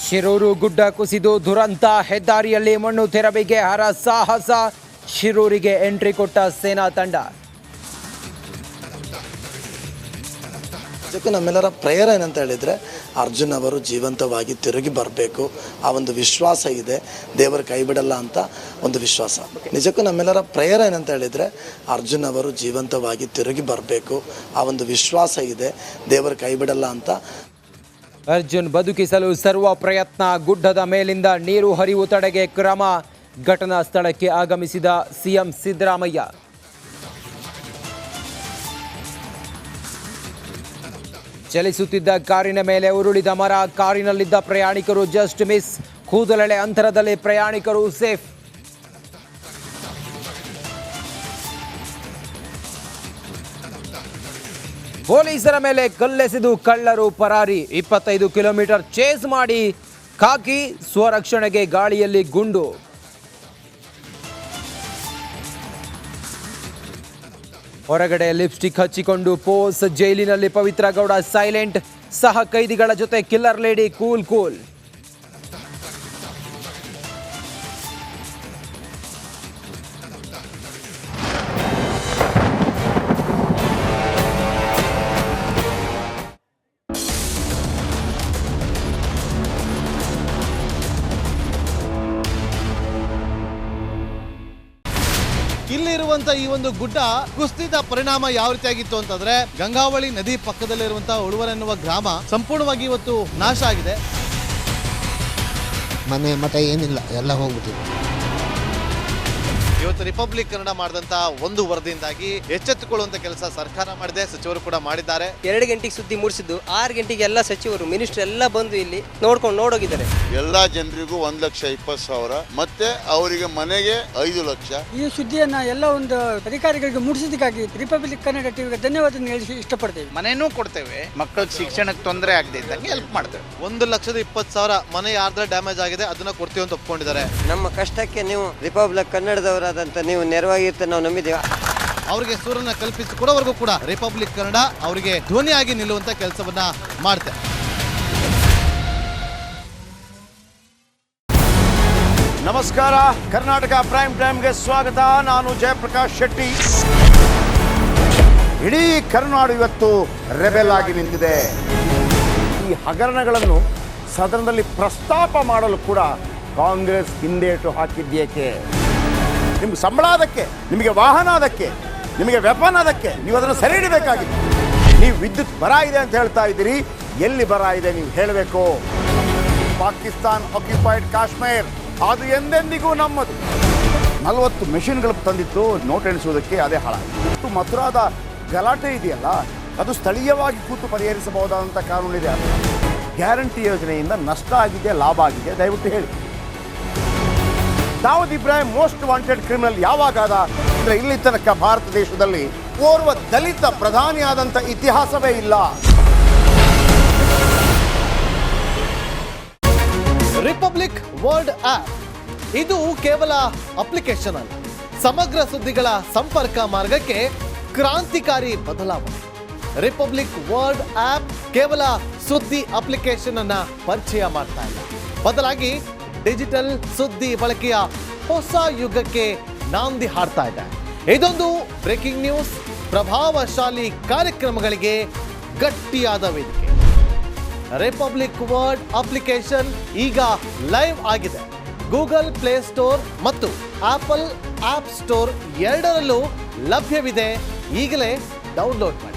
ಶಿರೂರು ಗುಡ್ಡ ಕುಸಿದು ದುರಂತ, ಹೆದ್ದಾರಿಯಲ್ಲಿ ಮಣ್ಣು ತೆರವಿಗೆ ಹರಸಾಹಸ, ಶಿರೂರಿಗೆ ಎಂಟ್ರಿ ಕೊಟ್ಟ ಸೇನಾ ತಂಡ. ಅದಕ್ಕೆ ನಮ್ಮೆಲ್ಲರ ಪ್ರೇಯರ್ ಏನಂತ ಹೇಳಿದರೆ ಅರ್ಜುನ್ ಅವರು ಜೀವಂತವಾಗಿ ತಿರುಗಿ ಬರಬೇಕು, ಆ ಒಂದು ವಿಶ್ವಾಸ ಇದೆ, ದೇವರು ಕೈ ಬಿಡಲ್ಲ ಅಂತ ಒಂದು ವಿಶ್ವಾಸ. ನಿಜಕ್ಕೂ ನಮ್ಮೆಲ್ಲರ ಪ್ರೇಯರ್ ಏನಂತ ಹೇಳಿದರೆ ಅರ್ಜುನ್ ಅವರು ಜೀವಂತವಾಗಿ ತಿರುಗಿ ಬರಬೇಕು, ಆ ಒಂದು ವಿಶ್ವಾಸ ಇದೆ, ದೇವರು ಕೈ ಬಿಡಲ್ಲ ಅಂತ. ಅರ್ಜುನ್ ಬದುಕಿಸಲು ಸರ್ವ ಪ್ರಯತ್ನ, ಗುಡ್ಡದ ಮೇಲಿಂದ ನೀರು ಹರಿವು ತಡೆಗೆ ಕ್ರಮ. ಘಟನಾ ಸ್ಥಳಕ್ಕೆ ಆಗಮಿಸಿದ ಸಿಎಂ ಸಿದ್ದರಾಮಯ್ಯ. ಚಲಿಸುತ್ತಿದ್ದ ಕಾರಿನ ಮೇಲೆ ಉರುಳಿದ ಮರ, ಕಾರಿನಲ್ಲಿದ್ದ ಪ್ರಯಾಣಿಕರು ಜಸ್ಟ್ ಮಿಸ್, ಕೂದಲೆಳೆ ಅಂತರದಲ್ಲಿ ಪ್ರಯಾಣಿಕರು ಸೇಫ್. ಪೊಲೀಸರ ಮೇಲೆ ಕಲ್ಲೆಸೆದು ಕಳ್ಳರು ಪರಾರಿ, 25 ಕಿಲೋಮೀಟರ್ ಚೇಸ್ ಮಾಡಿ ಖಾಕಿ, ಸ್ವರಕ್ಷಣೆಗೆ ಗಾಳಿಯಲ್ಲಿ ಗುಂಡು. ಹೊರಗಡೆ ಲಿಪ್ಸ್ಟಿಕ್ ಹಚ್ಚಿಕೊಂಡು ಪೋಸ್, ಜೈಲಿನಲ್ಲಿ ಪವಿತ್ರ ಗೌಡ ಸೈಲೆಂಟ್, ಸಹ ಕೈದಿಗಳ ಜೊತೆ ಕಿಲ್ಲರ್ ಲೇಡಿ ಕೂಲ್. ಇಲ್ಲಿರುವಂತ ಈ ಒಂದು ಗುಡ್ಡ ಕುಸಿದ ಪರಿಣಾಮ ಯಾವ ರೀತಿಯಾಗಿತ್ತು ಅಂತಂದ್ರೆ, ಗಂಗಾವಳಿ ನದಿ ಪಕ್ಕದಲ್ಲಿರುವಂತಹ ಉಳುವರ ಎನ್ನುವ ಗ್ರಾಮ ಸಂಪೂರ್ಣವಾಗಿ ಇವತ್ತು ನಾಶ ಆಗಿದೆ. ಮನೆ ಮಠ ಏನಿಲ್ಲ, ಎಲ್ಲ ಹೋಗ್ಬಿಟ್ಟಿದೆ. ಇವತ್ತು ರಿಪಬ್ಲಿಕ್ ಕನ್ನಡ ಮಾಡಿದಂತ ಒಂದು ವರದಿಯಿಂದಾಗಿ ಎಚ್ಚೆತ್ತುಕೊಳ್ಳುವಂತ ಕೆಲಸ ಸರ್ಕಾರ ಮಾಡಿದೆ, ಸಚಿವರು ಕೂಡ ಮಾಡಿದ್ದಾರೆ. 2 ಗಂಟೆಗೆ ಸುದ್ದಿ ಮೂಡಿಸಿದ್ದು 6 ಗಂಟೆಗೆ ಎಲ್ಲ ಸಚಿವರು ಮಿನಿಸ್ಟರ್ ಎಲ್ಲ ಬಂದು ಇಲ್ಲಿ ನೋಡೋಗಿದ್ದಾರೆ. ಎಲ್ಲಾ ಜನರಿಗೂ 1,20,000 ಮತ್ತೆ ಅವರಿಗೆ ಮನೆಗೆ 5 ಲಕ್ಷ. ಈ ಸುದ್ದಿಯನ್ನ ಎಲ್ಲ ಒಂದು ಅಧಿಕಾರಿಗಳಿಗೆ ಮುಟ್ಟಿಸಿದಕ್ಕಾಗಿ ರಿಪಬ್ಲಿಕ್ ಕನ್ನಡ ಟಿವಿಗೆ ಧನ್ಯವಾದ ಹೇಳಿ ಇಷ್ಟಪಡ್ತೇವೆ. ಮನೆನೂ ಕೊಡ್ತೇವೆ, ಮಕ್ಕಳ ಶಿಕ್ಷಣಕ್ಕೆ ತೊಂದರೆ ಆಗದೆ ಇದ್ದಂಗೆ ಹೆಲ್ಪ್ ಮಾಡ್ತೇವೆ. 1,20,000 ಮನೆ ಯಾರ್ದ್ರ ಡ್ಯಾಮೇಜ್ ಆಗಿದೆ ಅದನ್ನ ಕೊಡ್ತೀವಿ ಅಂತ ಒಪ್ಕೊಂಡಿದ್ದಾರೆ. ನಮ್ಮ ಕಷ್ಟಕ್ಕೆ ನೀವು ರಿಪಬ್ಲಿಕ್ ಕನ್ನಡದವರಾದಂತ ನೀವು ನೆರವಾಗಿರ್ತೀವಿ ನಾವು ನಂಬಿದ್ದೇವೆ. ಅವರಿಗೆ ಸೂರನ್ನ ಕಲ್ಪಿಸಿಕೊಡೋವರೆಗೂ ಕೂಡ ರಿಪಬ್ಲಿಕ್ ಕನ್ನಡ ಅವರಿಗೆ ಧ್ವನಿಯಾಗಿ ನಿಲ್ಲುವಂತ ಕೆಲಸವನ್ನ ಮಾಡುತ್ತೆ. ನಮಸ್ಕಾರ, ಕರ್ನಾಟಕ ಪ್ರೈಮ್ ಟೈಮ್ಗೆ ಸ್ವಾಗತ. ನಾನು ಜಯಪ್ರಕಾಶ್ ಶೆಟ್ಟಿ. ಇಡೀ ಕರ್ನಾಡು ಇವತ್ತು ರೆಬೆಲ್ ಆಗಿ ನಿಂತಿದೆ. ಈ ಹಗರಣಗಳನ್ನು ಸದನದಲ್ಲಿ ಪ್ರಸ್ತಾಪ ಮಾಡಲು ಕೂಡ ಕಾಂಗ್ರೆಸ್ ಹಿಂದೇಟು ಹಾಕಿದ್ದೇಕೆ? ನಿಮ್ಗೆ ಸಂಬಳ ಅದಕ್ಕೆ, ನಿಮಗೆ ವಾಹನ ಅದಕ್ಕೆ, ನಿಮಗೆ ವೆಪನ್ ಅದಕ್ಕೆ, ನೀವು ಅದನ್ನು ಸೆರೆ ಹಿಡಿಬೇಕಾಗಿತ್ತು. ನೀವು ವಿದ್ಯುತ್ ಬರ ಇದೆ ಅಂತ ಹೇಳ್ತಾ ಇದ್ದೀರಿ, ಎಲ್ಲಿ ಬರ ಇದೆ ನೀವು ಹೇಳಬೇಕು. ಪಾಕಿಸ್ತಾನ್ ಆಕ್ಯುಪೈಡ್ ಕಾಶ್ಮೀರ್ ಅದು ಎಂದೆಂದಿಗೂ ನಮ್ಮದು. 40 ಮೆಷಿನ್ಗಳು ತಂದಿತ್ತು ನೋಟ್ ಎಣಿಸುವುದಕ್ಕೆ, ಅದೇ ಹಾಳಾಯಿತು. ಮಥುರಾದ ಗಲಾಟೆ ಇದೆಯಲ್ಲ, ಅದು ಸ್ಥಳೀಯವಾಗಿ ಕೂತು ಪರಿಹರಿಸಬಹುದಾದಂಥ ಕಾನೂನಿದೆ. ಗ್ಯಾರಂಟಿ ಯೋಜನೆಯಿಂದ ನಷ್ಟ ಆಗಿದೆ, ಲಾಭ ಆಗಿದೆ, ದಯವಿಟ್ಟು ಹೇಳಿ. Dawood Ibrahim most wanted criminal ಯಾವಾಗಾದ ಅಂದರೆ ಇಲ್ಲಿ ತನಕ ಭಾರತ ದೇಶದಲ್ಲಿ ಓರ್ವ ದಲಿತ ಪ್ರಧಾನಿಯಾದಂಥ ಇತಿಹಾಸವೇ ಇಲ್ಲ. ರಿಪಬ್ಲಿಕ್ ವರ್ಲ್ಡ್ ಆಪ್ ಇದು ಕೇವಲ ಅಪ್ಲಿಕೇಶನ್ ಅಲ್ಲ, ಸಮಗ್ರ ಸುದ್ದಿಗಳ ಸಂಪರ್ಕ ಮಾರ್ಗಕ್ಕೆ ಕ್ರಾಂತಿಕಾರಿ ಬದಲಾವಣೆ. ರಿಪಬ್ಲಿಕ್ ವರ್ಲ್ಡ್ ಆಪ್ ಕೇವಲ ಸುದ್ದಿ ಅಪ್ಲಿಕೇಶನ್ ಅನ್ನ ಪರಿಚಯ ಮಾಡ್ತಾ ಇಲ್ಲ, ಬದಲಾಗಿ ಡಿಜಿಟಲ್ ಸುದ್ದಿ ಬಳಕೆಯ ಹೊಸ ಯುಗಕ್ಕೆ ನಾಂದಿ ಹಾಡ್ತಾ ಇದೆ. ಇದೊಂದು ಬ್ರೇಕಿಂಗ್ ನ್ಯೂಸ್, ಪ್ರಭಾವಶಾಲಿ ಕಾರ್ಯಕ್ರಮಗಳಿಗೆ ಗಟ್ಟಿಯಾದ ವೇದಿಕೆ. ರಿಪಬ್ಲಿಕ್ ವರ್ಲ್ಡ್ ಅಪ್ಲಿಕೇಶನ್ ಈಗ ಲೈವ್ ಆಗಿದೆ. ಗೂಗಲ್ ಪ್ಲೇ ಸ್ಟೋರ್ ಮತ್ತು ಆಪಲ್ ಆಪ್ ಸ್ಟೋರ್ ಎರಡರಲ್ಲೂ ಲಭ್ಯವಿದೆ. ಈಗಲೇ ಡೌನ್ಲೋಡ್ ಮಾಡಿ.